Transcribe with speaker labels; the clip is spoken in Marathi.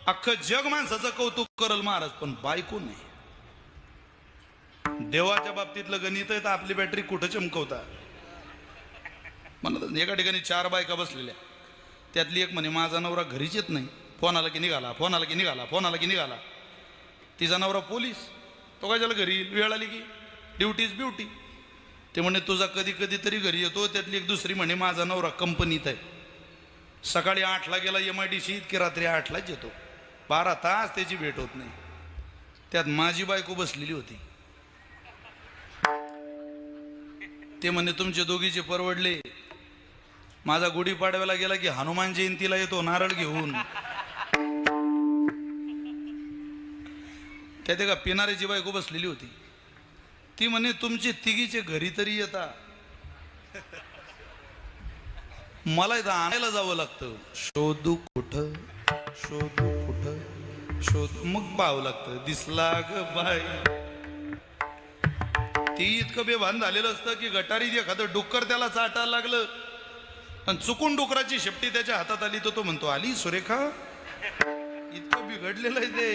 Speaker 1: अख्खं जग माणसाचं कौतुक करल महाराज, पण बायको नाही. देवाच्या बाबतीतलं गणित आहे तर आपली बॅटरी कुठं चमकवता. म्हणत एका ठिकाणी 4 बायका बसलेल्या, त्यातली एक म्हणे माझा नवरा घरीच येत नाही, फोन आला की निघाला, फोन आला की निघाला, फोन आला की निघाला. तिचा नवरा पोलीस, तो काय झाला घरी वेळ आली की ड्युटी इज ब्युटी. ते म्हणे तुझा कधी कधी तरी घरी येतो. त्यातली एक दुसरी म्हणे माझा नवरा कंपनीत आहे, सकाळी 8ला गेला MIDC की रात्री 8लाच येतो, 12 तास त्याची भेट होत नाही. त्यात माझी बायको बसलेली होती. ते म्हणे तुमचे दोघीचे परवडले, माझा गुढीपाडव्याला गेला की हनुमान जयंतीला येतो नारळ घेऊन. त्यात एका पिनाऱ्याची बायको बसलेली होती. ती म्हणे तुमचे तिघीचे घरी तरी येता, मला इथं आणायला जावं लागतं. शोधू कुठं शोधू कुठं शोधू, मग पाहावं लागतं. दिसला ग बाई. ती इतकं बेभान झालेलं असतं की गटारीत एखादं डुक्कर त्याला चाटायला लागलं आणि चुकून डुकराची शेपटी त्याच्या हातात आली तर तो म्हणतो आली सुरेखा. इतकं बिघडलेलं आहे ते.